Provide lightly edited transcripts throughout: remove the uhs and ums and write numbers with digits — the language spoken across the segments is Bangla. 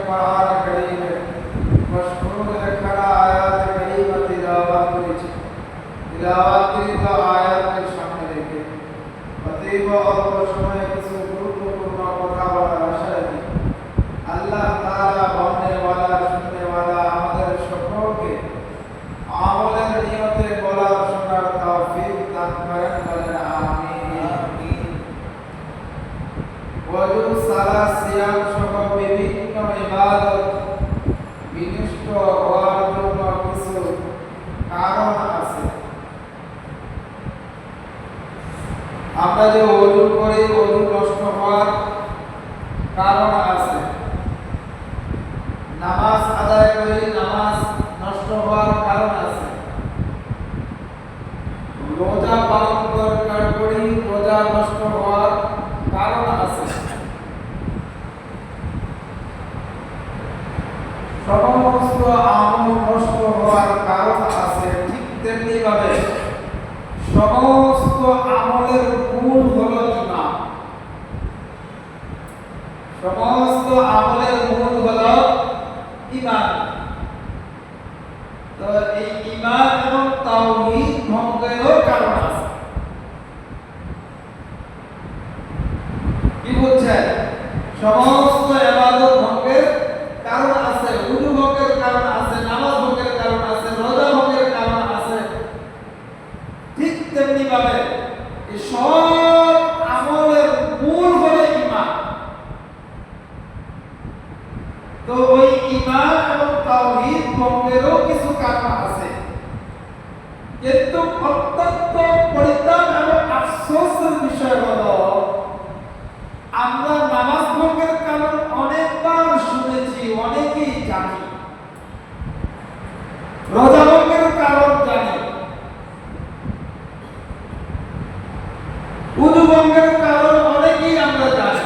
कुरान करीम मशहूर खड़ा आयात करीम तिलावत करेছি तिलावत কৃত আয়াতের সামনে রেখে অতীব অল্প সময়ে কিছু গুরুত্বপূর্ণ কথা বলার আশায় আল্লাহ তাআলা বলনে वाला শুননে वाला আমাদের সকলকে আমলের নিয়তে বলার শোনার তৌফিক দান করেন বলেন আমিন। ওযু সালাত সিয়াম সহ বিভিন্ন ইবাদত বিনষ্ট হওয়ার জন্য কিছু কারণ আছে। আমরা যে ওযু করি ওযু নষ্ট হওয়ার কারণ আছে, নামাজ আদায় করি নামাজ নষ্ট হওয়ার কারণ আছে, রোজা পালন করি রোজা নষ্ট হওয়ার কারণ আছে। সমস্ত আমল নষ্ট হওয়ার কারণ আছে। ঠিক তেমনি ভাবে সমস্ত আমলের মূল হলো ঈমান। সমস্ত আমলের মূল হলো ঈমান। তো এই ঈমান এবং তাওহীদ ভঙ্গেরও কারণ আছে। কি বলছেন? সমস্ত ইবাদত ভঙ্গের কারণ আছে, ওযু ভঙ্গের কারণ আছে, নামাজ ভঙ্গের কারণ আছে, রোজা ভঙ্গের কারণ আছে। ঠিক তেমনি ভাবে এই সব আমলের মূল হলো ঈমান। তো ওই ঈমান এবং তাওহীদ ভঙ্গেরও কিছু কারণ আছে, কিন্তু অত্যন্ত পরিতাপ এবং আফসোসের বিষয় হলো আমরা নামাজ ভঙ্গের কারণ অনেকবার শুনেছি, অনেকেই জানি, রোজা ভঙ্গের কারণ জানি, ওযু ভঙ্গের কারণ অনেকেই আমরা জানি।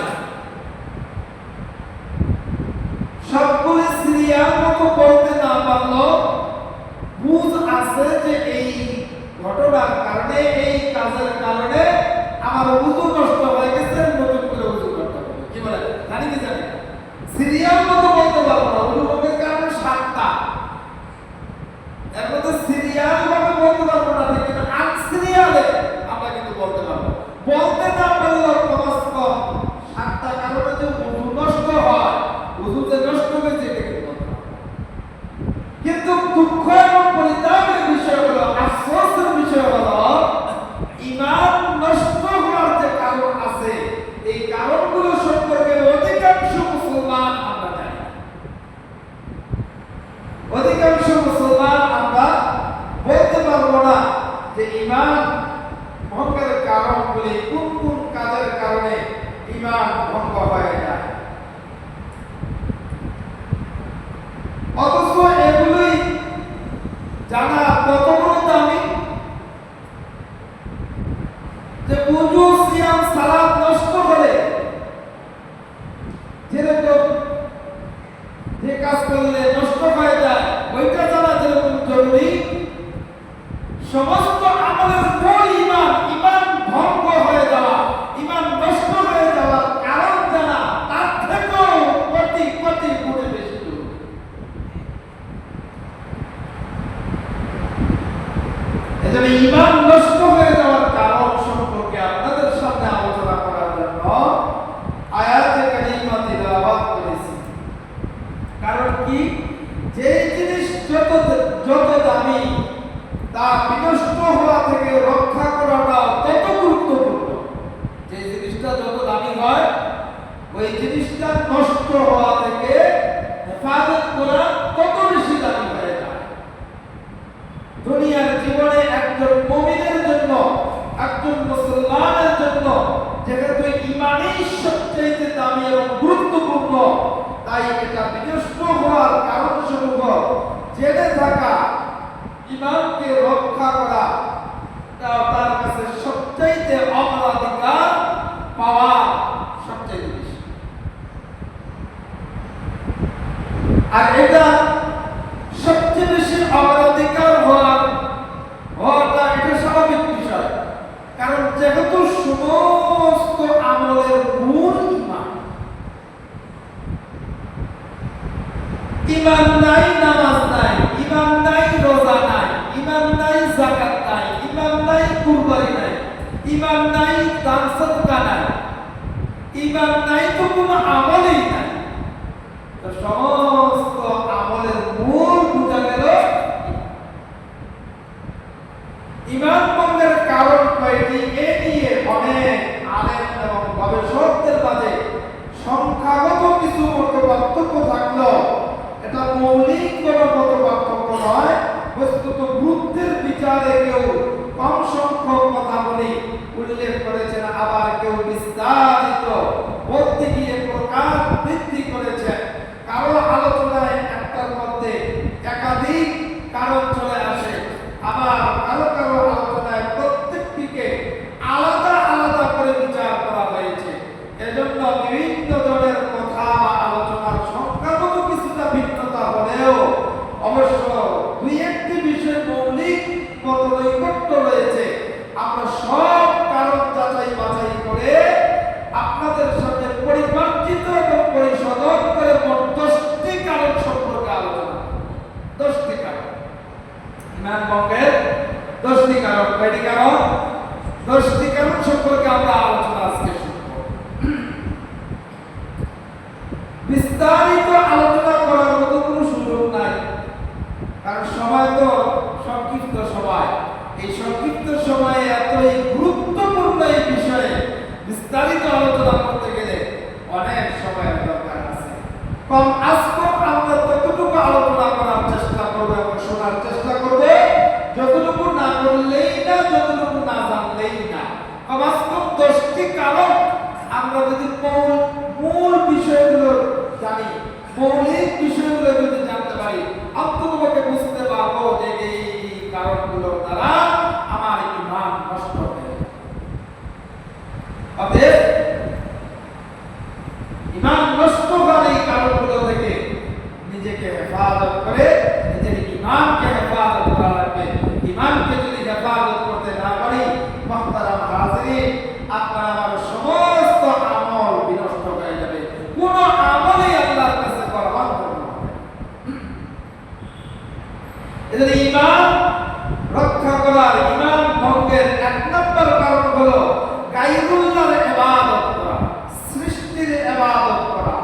সবগুলো সিরিয়াল মতো বলতে না পারলেও বুঝ আছে যে এই ঘটনার কারণে এই কাজের কারণে আমার ওযু নষ্ট হয়ে গেছে, নতুন করে ওযু করতে হবে। কি বলে জানি কি জানি? সিরিয়াল মতো বলতে পারবো না। ওযু ভঙ্গের কারণ 7টা, এর মধ্যে সিরিয়াল ভাবে বলতে পারবো না, কিন্তু আনসিরিয়ালে আমরা কিন্তু বলতে পারবো। বলতে না পারলেও কমস কম 7টা কারণে যে ওযু নষ্ট হয়, ওযু যে নষ্ট হয়েছে এটা কিন্তু বলতে পারবো। কিন্তু দুঃখ এবং পরিতাপের বিষয় হলো, আফসোসের বিষয় হলো ঈমান নষ্ট হওয়ার যে কারণ আছে, এই কারণগুলো সম্পর্কে অধিকাংশ মুসলমান আমরা জানি। অধিকাংশ মুসলমান আমরা বলতে পারবো না যে ঈমান ভঙ্গের কারণগুলি কোন কোন কাজের কারণে ঈমান ভঙ্গ হয়ে যায়। অথচ এগুলোই জানা কত বড় দামি যে ওযু সিয়াম সালাত নষ্ট হলে যেরকম যে কাজ করলে নষ্ট হয়ে যায় ওইটা জানা যেরকম জরুরি, সমস্ত আমলের মূল ঈমান, ঈমান ভঙ্গ হয়ে যাওয়া, ঈমান নষ্ট হয়ে যাওয়ার কারণ জানা তার থেকেও কোটি কোটি গুণে বেশি জরুরি। এজন্য ঈমান নষ্ট হয়ে যাওয়ার কারণ সম্পর্কে আপনাদের সামনে আলোচনা করার জন্য আয়াতে কারিমা তিলাওয়াত করেছি। কারণ কি? যে জিনিস যত দামি তা বিনষ্ট হওয়া থেকে রক্ষা করাটা তত গুরুত্বপূর্ণ। যে জিনিসটা যত দামি হয় ওই জিনিসটা নষ্ট হওয়া থেকে হেফাজত করা তত বেশি দামি হয়ে যায়। দুনিয়ার জীবনে একজন মুমিনের জন্য, একজন মুসলমানের জন্য যেহেতু ঈমানই সবচেয়ে দামি এবং গুরুত্বপূর্ণ, তাই এটা বিনষ্ট হওয়ার কারণসমূহ জেনে থাকা, ঈমানকে রক্ষা করা তার কাছে সবচেয়ে অগ্রাধিকার পাওয়া সবচেয়ে বেশি। আর এটা সবচেয়ে বেশি অগ্রাধিকার হওয়াটা এটা স্বাভাবিক বিষয়। কারণ যেহেতু সমস্ত আমলের মূল ঈমান, ইমান নাই, নামাজ নাই, ইমান নাই, রোজা নাই, ইমান নাই, যাকাত নাই, ইমান নাই, কুরবানি নাই, ইমান নাই, দান সদকা নাই, ইমান নাই তো কোনো আমলই নাই। তো সমস্ত আমলের মূল বোঝা গেল ইমান ভঙ্গের কারণ কয়টি। এ নিয়ে অনেক আলেম এবং গবেষকদের মাঝে সংখ্যাগত কিছু মত পার্থক্য থাকলেও এটা মৌলিক কোনো মত পার্থক্য নয়। বস্তুত বুদ্ধের বিচারে কেউ কম সংখ্যক কথা বলে উল্লেখ করেছেন, আবার কেউ বিস্তারিত বলতে গিয়ে প্রকার বৃদ্ধি করেছেন। কারো আলোচনায় একটার মধ্যে একাধিক কারণ চলে আসে, আবার কারো কারো আলোচনায় প্রত্যেকটিকে আলাদা আলাদা করে বিচার করা হয়েছে। এজন্য বিভিন্ন ধরনের কথা বা আলোচনার সংখ্যাগত কিছুটা ভিন্নতা হলেও অবশ্য দুই একটি বিষয় মৌলিক মতনৈকট্য রয়েছে। আমরা সব কারণ যাচাই বাছাই করে আপনাদের সাথে পরিমার্জিত এবং পরিশোধন করে মোট 10টি কারণ সম্পর্কে আলোচনা। 10টি কারণ ইমান ভঙ্গের 10টি কারণ। কয়টি কারণ? 10টি কারণ সম্পর্কে আমরা আলোচনা আজকে শুনব। বিস্তারিত আলোচনা করার মতো কোনো সুযোগ নাই, কারণ সময় তো সংক্ষিপ্ত সময়। এই সংক্ষিপ্ত সময়ে এতই গুরুত্বপূর্ণ এই বিষয়ে বিস্তারিত আলোচনা করতে গেলে অনেক সময়ের দরকার আছে। কম আজকে আমরা ততটুকু আলোচনা করার চেষ্টা করবো এবং শোনার চেষ্টা করবো, যতটুকু না করলেই না, যতটুকু না জানলেই না। কম আজকে 10টি কারণ আমরা যদি মূল বিষয়গুলো জানি, মৌলিক বিষয়গুলো যদি জানতে পারি, অন্ততপক্ষে বুঝতে পারবো যে এই কারণগুলোর দ্বারা আমার ঈমান নষ্ট হয়ে যাবে। অতএব ঈমান নষ্ট হওয়ার এই কারণগুলো থেকে নিজেকে হেফাজত করে, নিজের ঈমানকে হেফাজত করা লাগবে। ঈমানকে যদি হেফাজত করতে না পারি, মুহতারাম হাজিরিন, আপনার আমার সমস্ত আমল বিনষ্ট হয়ে যাবে। কোন আমলই আল্লাহর কাছে গ্রহণ করবে না। এজন্য ঈমান রক্ষা করার, ঈমান ভঙ্গের 1 নম্বর কারণ হলো গায়রুল্লাহর ইবাদত করা, সৃষ্টির ইবাদত করা।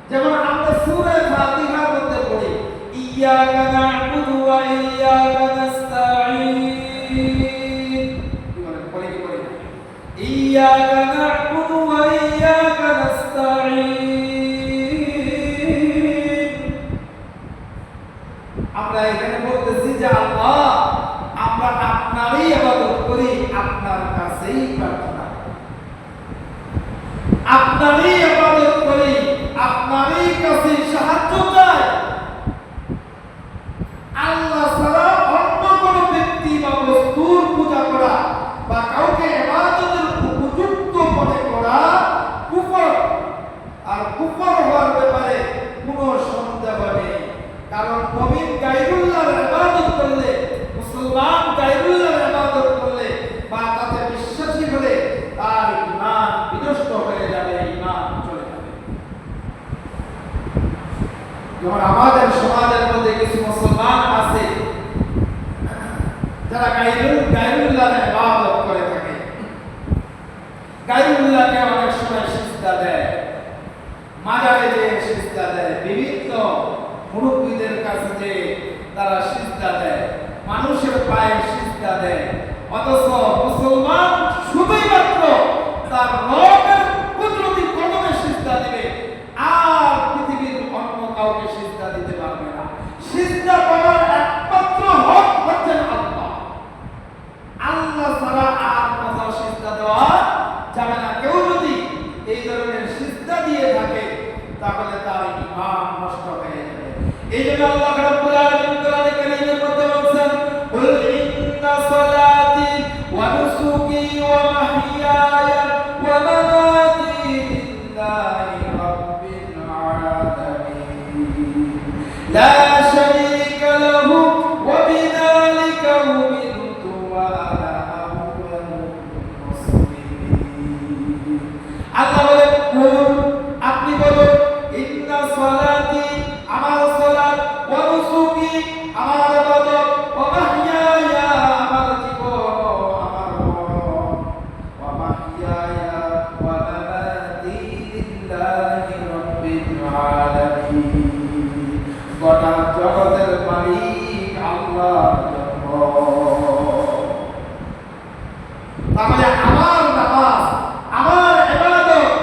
যেমন আমরা সূরা ফাতিহার মধ্যে পড়ি, ইয়্যাকা না'বুদু ওয়া ইয়্যাকা নাস্তাঈন। পড়ি ইয়্যাকা না'বুদু ওয়া ইয়্যাকা নাস্তাঈন। আমরা এখানে বলতেছি যে আল্লাহ, আমরা আপনারই ইবাদত করি, আপনার কাছেই প্রার্থনা করি, আপনারই ইবাদত করি, আপনারই কাছে সাহায্য চাই। আল্লাহ ছাড়া অন্য কোন ব্যক্তি বা বস্তুর পূজা করা বা কাউকে ইবাদতের উপযুক্ত মনে করা কুফর। আর কুফর হওয়ার ব্যাপারে কোনো সন্দেহ নেই, কারণ মুমিন গায়রুল্লাহর ইবাদত করলে, মুসলমান গায়রুল্লাহর ইবাদত করলে বা তাতে বিশ্বাসী হলে তার ঈমান বিনষ্ট হয়ে যাবে, ঈমান চলে যাবে। যেমন আমাদের সমাজের মধ্যে কিছু মুসলমান আছে যারা গায়রুল্লাহর ইবাদত করে থাকে। গায়রুল্লাহকে অনেক সময় সিজদা দেয়, মাজারে যে সিজদা দেয়, বিভিন্ন মুরব্বিদের কাছে যে তারা সিজদা দেয়, মানুষের পায়ে সিজদা দেয়। অথচ মুসলমান শুধুই মাত্র তার রবের কুদরতি কদমে সিজদা দিবে, আর পৃথিবীর অন্য কাউকে সিজদা দিতে পারবে না। সিজদা করার একমাত্র হক হচ্ছে আল্লাহ। আল্লাহ ছাড়া আর কোথাও সিজদা দেওয়া যাবে না। কেউ যদি এই ধরনের সিজদা দিয়ে থাকে তাহলে তার ঈমান নষ্ট হয়ে যাবে। এই জন্য আল্লাহ রাব্বুল আলামিন কোরআনে কারীমের মধ্যে বলেন, কুল ইন্না সালাতি ওয়া নুসুকি ওয়া মাহইয়ায়া ওয়া মামাতি লিল্লাহি রাব্বিল আলামিন লা শারীকা লাহু ওয়া বিযালিকা উমিরতু ওয়া আনা আউওয়ালুল মুসলিমিন। আল্লাহ বলেন, আপনি বলুন, ইন্না সালাতি আলামিন। গোটা জগতের মালিক আল্লাহর জন্য। তাহলে আমার নামাজ, আমার ইবাদত,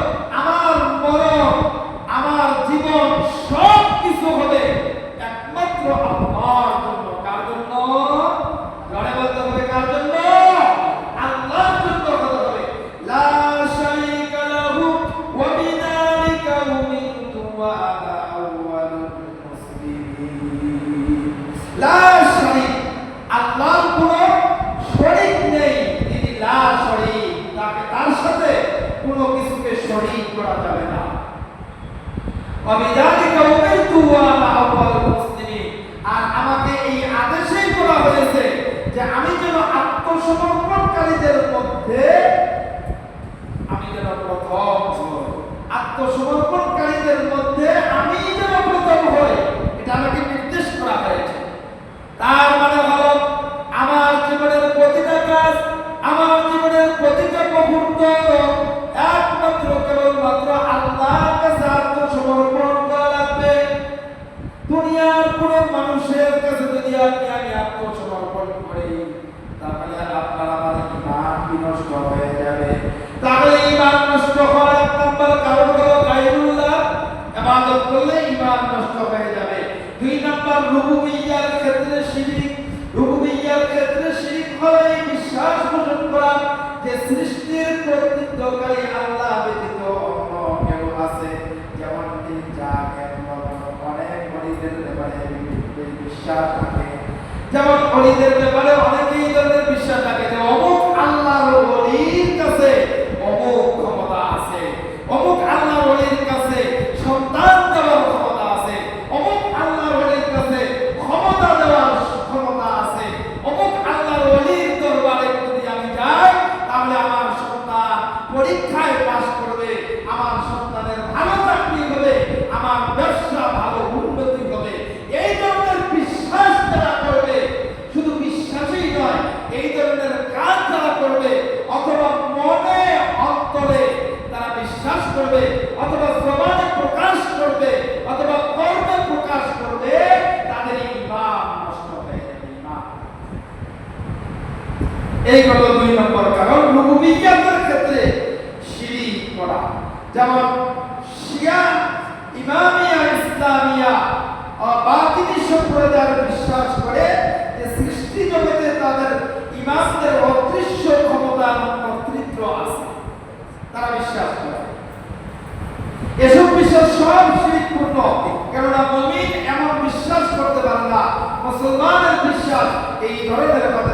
আমার মরণ, আমার জীবন সব কিছু হবে একমাত্র আল্লাহর জন্য। কার জন্য? জোরে বলতে হবে, কার জন্য? আল্লাহর জন্য হতে হবে। লা শারীকা লাহু ওয়া বিযালিকা উমিরতু ওয়া আনা আউয়ালুল মুসলিমিন। লা শারীক, আল্লাহর কোনো শরীক নেই। তিনি লা শরীক, তার সাথে কোনো কিছুকে শরীক করা যাবে না। ওয়া বিযালিকা উমিরতু ওয়া আনা আউয়ালুল মুসলিমিন। আর আমাকে এই আদেশই করা হয়েছে যে আমি যেন আত্মসমর্পণকারীদের মধ্যে আমি যেন প্রথম হই। আত্মসমর্পণকারীদের মধ্যে আমি যেন প্রথম হই, এটা আমাকে নির্দেশ করা হয়েছে। তার মানে হলো আমার জীবনের প্রতিটা কাজ, আমার জীবনের প্রতিটা মুহূর্ত একমাত্র কেবলমাত্র আল্লাহর কাছে আত্মসমর্পণ করা লাগবে। দুনিয়ার কোন মানুষের কাছে যদি আমি আত্মসমর্পণ করি, তাহলে আপনার আমার ঈমান বিনষ্ট হয়ে যাবে। তাহলে ঈমান নষ্ট হওয়ার এক নম্বর কারণ হলো গায়রুল্লাহ ইবাদত করলে ঈমান নষ্ট হয়ে যাবে। দুই নম্বর রুবুবিয়্যার ক্ষেত্রে শিরক। রুবুবিয়্যার ক্ষেত্রে শিরক হলো এই বিশ্বাস পোষণ করা যে সৃষ্টির কর্তৃত্বকারী আল্লাহ ব্যতীত অন্য কেউ আছে। যেমন তিনি জানেন, অনেক ওলিদের ব্যাপারে বিশ্বাস থাকে। যেমন ওলিদের ব্যাপারে অনেকেই ধরনের বিশ্বাস থাকে যে অমুক আল্লাহর ওলির কাছে অমুক ক্ষমতা আছে, অমুক আল্লাহর ওলির কাছে সন্তান দেওয়ার ক্ষমতা আছে, অমুক আল্লাহর ওলির কাছে ক্ষমতা দেওয়ার ক্ষমতা আছে, অমুক আল্লাহর ওলির দরবারে যদি আমি যাই তাহলে আমার সন্তান পরীক্ষায় পাস করবে, আমার সন্তানের ভালো চাকরি হবে, আমার ব্যবসা ভালো উন্নতি হবে। এই ধরনের বিশ্বাস যারা করবে, শুধু বিশ্বাসই নয়, এই ধরনের কাজ যারা করবে, অথবা মনে অন্তরে তারা বিশ্বাস করবে, অথবা জবানে প্রকাশ করবে, অথবা কর্মে প্রকাশ করবে, তাদের ঈমান নষ্ট হয়ে যাবে। ঈমান, এই হলো দুই নম্বর কারণ রুবুবিয়্যাতের ক্ষেত্রে শিরক করা। যেমন শিয়া, ইমামিয়া, ইসলামিয়া বাতিনি সম্প্রদায় বিশ্বাস করে যে সৃষ্টি জগতে তাদের ইমামদের অদৃশ্য ক্ষমতা এবং কর্তৃত্ব আছে, তারা বিশ্বাস করে। এসব বিশ্বাস সব শিরকপূর্ণ, কেননা মুমিন এমন বিশ্বাস করতে পারে না। মুসলমানের বিশ্বাস এই ধরনের কথা